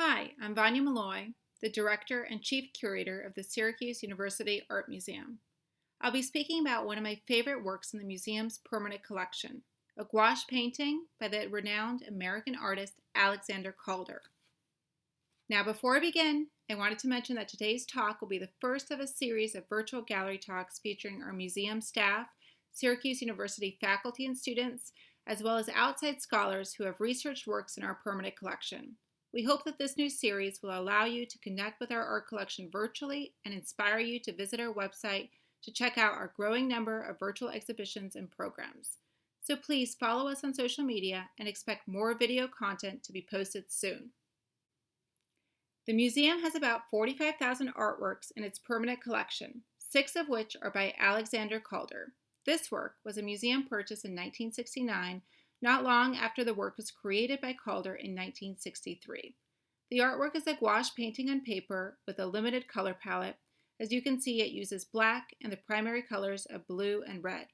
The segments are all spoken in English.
Hi, I'm Vanja Malloy, the Director and Chief Curator of the Syracuse University Art Museum. I'll be speaking about one of my favorite works in the museum's permanent collection, a gouache painting by the renowned American artist Alexander Calder. Now, before I begin, I wanted to mention that today's talk will be the first of a series of virtual gallery talks featuring our museum staff, Syracuse University faculty and students, as well as outside scholars who have researched works in our permanent collection. We hope that this new series will allow you to connect with our art collection virtually and inspire you to visit our website to check out our growing number of virtual exhibitions and programs. So please follow us on social media and expect more video content to be posted soon. The museum has about 45,000 artworks in its permanent collection, 6 of which are by Alexander Calder. This work was a museum purchase in 1969, not long after the work was created by Calder in 1963. The artwork is a gouache painting on paper with a limited color palette. As you can see, it uses black and the primary colors of blue and red.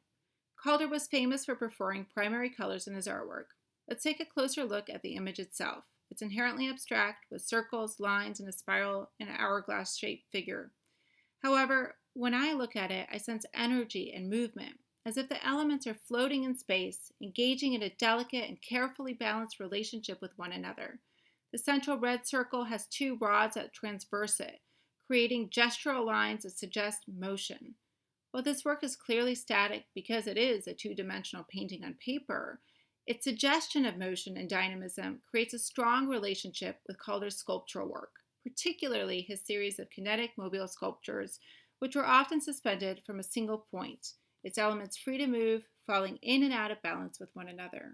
Calder was famous for preferring primary colors in his artwork. Let's take a closer look at the image itself. It's inherently abstract with circles, lines, and a spiral and hourglass-shaped figure. However, when I look at it, I sense energy and movement, as if the elements are floating in space, engaging in a delicate and carefully balanced relationship with one another. The central red circle has 2 rods that transverse it, creating gestural lines that suggest motion. While this work is clearly static because it is a 2-dimensional painting on paper, its suggestion of motion and dynamism creates a strong relationship with Calder's sculptural work, particularly his series of kinetic mobile sculptures, which were often suspended from a single point, its elements free to move, falling in and out of balance with one another.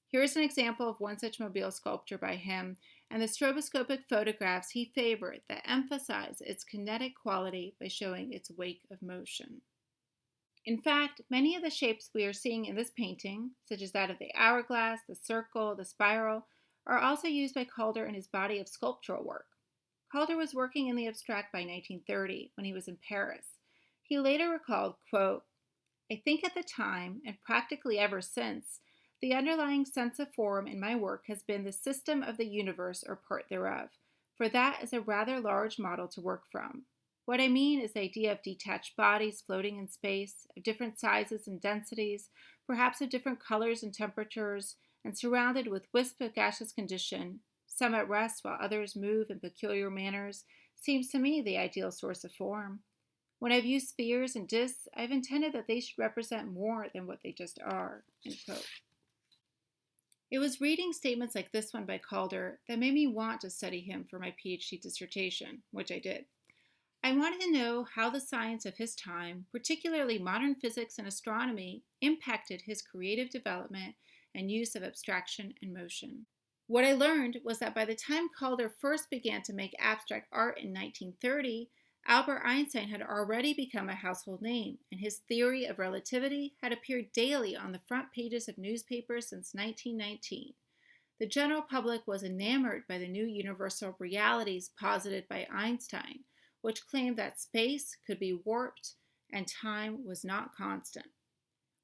Here is an example of one such mobile sculpture by him and the stroboscopic photographs he favored that emphasize its kinetic quality by showing its wake of motion. In fact, many of the shapes we are seeing in this painting, such as that of the hourglass, the circle, the spiral, are also used by Calder in his body of sculptural work. Calder was working in the abstract by 1930 when he was in Paris. He later recalled, quote, "I think at the time, and practically ever since, the underlying sense of form in my work has been the system of the universe or part thereof, for that is a rather large model to work from. What I mean is the idea of detached bodies floating in space, of different sizes and densities, perhaps of different colors and temperatures, and surrounded with wisps of gaseous condition, some at rest while others move in peculiar manners, seems to me the ideal source of form. When I've used spheres and discs, I've intended that they should represent more than what they just are." End quote. It was reading statements like this one by Calder that made me want to study him for my Ph.D. dissertation, which I did. I wanted to know how the science of his time, particularly modern physics and astronomy, impacted his creative development and use of abstraction and motion. What I learned was that by the time Calder first began to make abstract art in 1930, Albert Einstein had already become a household name, and his Theory of Relativity had appeared daily on the front pages of newspapers since 1919. The general public was enamored by the new universal realities posited by Einstein, which claimed that space could be warped and time was not constant.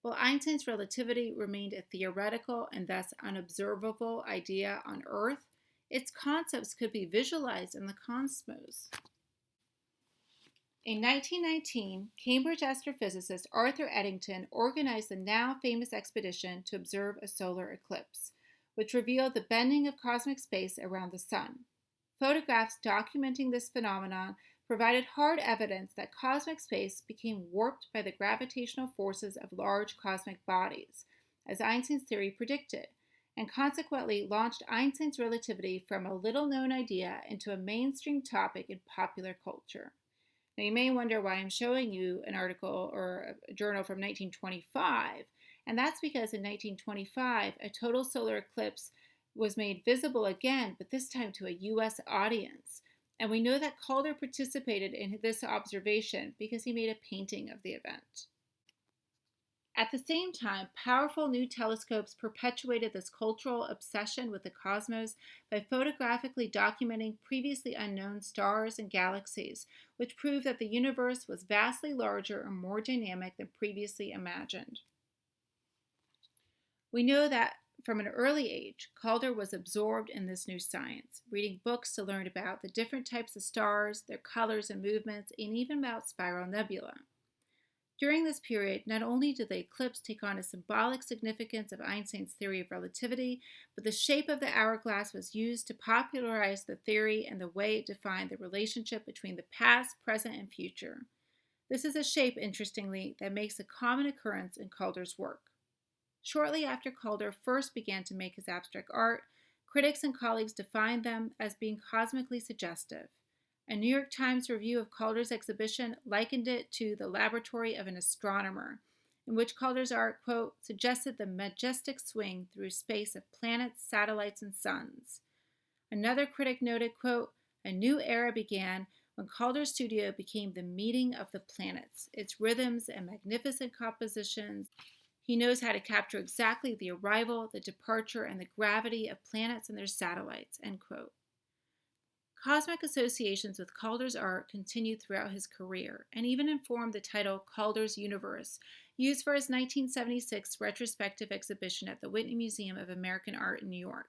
While Einstein's relativity remained a theoretical and thus unobservable idea on Earth, its concepts could be visualized in the cosmos. In 1919, Cambridge astrophysicist Arthur Eddington organized the now famous expedition to observe a solar eclipse, which revealed the bending of cosmic space around the sun. Photographs documenting this phenomenon provided hard evidence that cosmic space became warped by the gravitational forces of large cosmic bodies, as Einstein's theory predicted, and consequently launched Einstein's relativity from a little-known idea into a mainstream topic in popular culture. Now, you may wonder why I'm showing you an article or a journal from 1925, and that's because in 1925, a total solar eclipse was made visible again, but this time to a U.S. audience. And we know that Calder participated in this observation because he made a painting of the event. At the same time, powerful new telescopes perpetuated this cultural obsession with the cosmos by photographically documenting previously unknown stars and galaxies, which proved that the universe was vastly larger and more dynamic than previously imagined. We know that from an early age, Calder was absorbed in this new science, reading books to learn about the different types of stars, their colors and movements, and even about spiral nebula. During this period, not only did the eclipse take on a symbolic significance of Einstein's theory of relativity, but the shape of the hourglass was used to popularize the theory and the way it defined the relationship between the past, present, and future. This is a shape, interestingly, that makes a common occurrence in Calder's work. Shortly after Calder first began to make his abstract art, critics and colleagues defined them as being cosmically suggestive. A New York Times review of Calder's exhibition likened it to the laboratory of an astronomer, in which Calder's art, quote, suggested the majestic swing through space of planets, satellites, and suns. Another critic noted, quote, a new era began when Calder's studio became the meeting of the planets, its rhythms and magnificent compositions. He knows how to capture exactly the arrival, the departure, and the gravity of planets and their satellites, end quote. Cosmic associations with Calder's art continued throughout his career and even informed the title Calder's Universe, used for his 1976 retrospective exhibition at the Whitney Museum of American Art in New York.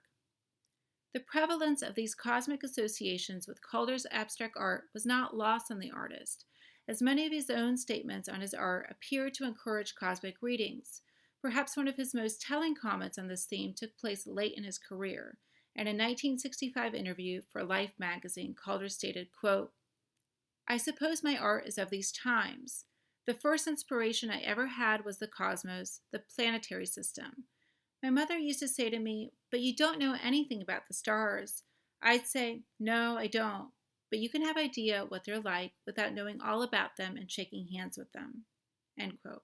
The prevalence of these cosmic associations with Calder's abstract art was not lost on the artist, as many of his own statements on his art appear to encourage cosmic readings. Perhaps one of his most telling comments on this theme took place late in his career. In a 1965 interview for Life magazine, Calder stated, quote, I suppose my art is of these times. The first inspiration I ever had was the cosmos, the planetary system. My mother used to say to me, but you don't know anything about the stars. I'd say, no, I don't, but you can have an idea what they're like without knowing all about them and shaking hands with them, end quote.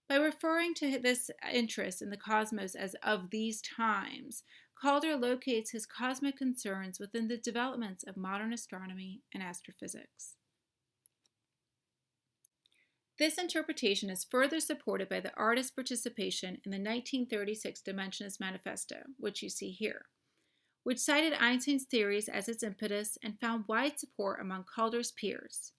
By referring to this interest in the cosmos as of these times, Calder locates his cosmic concerns within the developments of modern astronomy and astrophysics. This interpretation is further supported by the artist's participation in the 1936 Dimensionist Manifesto, which you see here, which cited Einstein's theories as its impetus and found wide support among Calder's peers.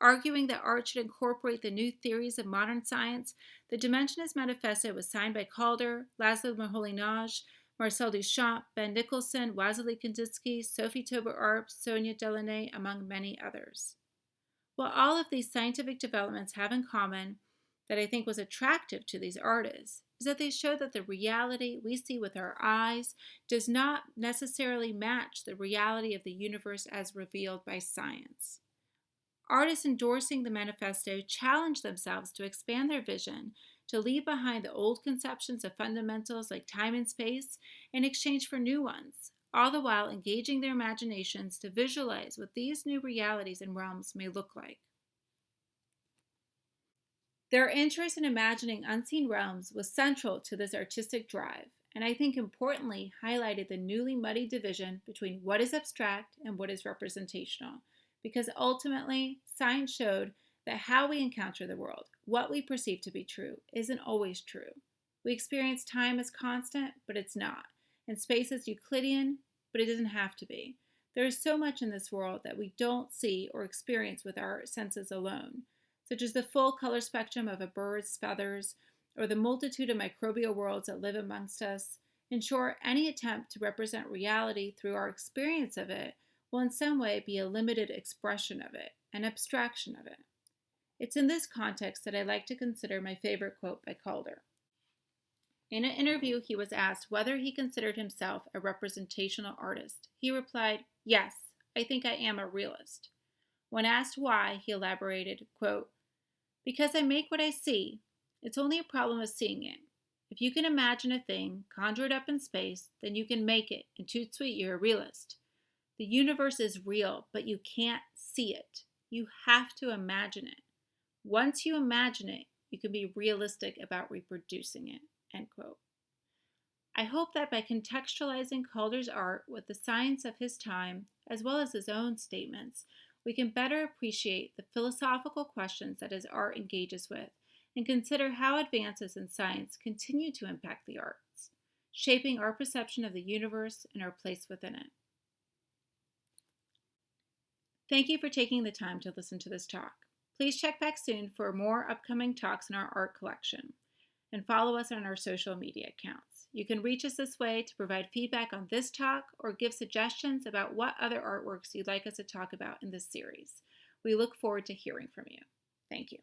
Arguing that art should incorporate the new theories of modern science, the Dimensionist Manifesto was signed by Calder, Laszlo Moholy-Nagy, Marcel Duchamp, Ben Nicholson, Wassily Kandinsky, Sophie Taube-Arp, Sonia Delaunay, among many others. What all of these scientific developments have in common that I think was attractive to these artists is that they show that the reality we see with our eyes does not necessarily match the reality of the universe as revealed by science. Artists endorsing the manifesto challenge themselves to expand their vision, to leave behind the old conceptions of fundamentals like time and space in exchange for new ones, all the while engaging their imaginations to visualize what these new realities and realms may look like. Their interest in imagining unseen realms was central to this artistic drive, and I think importantly highlighted the newly muddied division between what is abstract and what is representational, because ultimately science showed that how we encounter the world, what we perceive to be true, isn't always true. We experience time as constant, but it's not, and space as Euclidean, but it doesn't have to be. There is so much in this world that we don't see or experience with our senses alone, such as the full color spectrum of a bird's feathers or the multitude of microbial worlds that live amongst us. In short, any attempt to represent reality through our experience of it will in some way be a limited expression of it, an abstraction of it. It's in this context that I like to consider my favorite quote by Calder. In an interview, he was asked whether he considered himself a representational artist. He replied, yes, I think I am a realist. When asked why, he elaborated, quote, because I make what I see. It's only a problem of seeing it. If you can imagine a thing, conjure it up in space, then you can make it, and toot sweet, you're a realist. The universe is real, but you can't see it. You have to imagine it. Once you imagine it, you can be realistic about reproducing it, end quote. I hope that by contextualizing Calder's art with the science of his time, as well as his own statements, we can better appreciate the philosophical questions that his art engages with and consider how advances in science continue to impact the arts, shaping our perception of the universe and our place within it. Thank you for taking the time to listen to this talk. Please check back soon for more upcoming talks in our art collection and follow us on our social media accounts. You can reach us this way to provide feedback on this talk or give suggestions about what other artworks you'd like us to talk about in this series. We look forward to hearing from you. Thank you.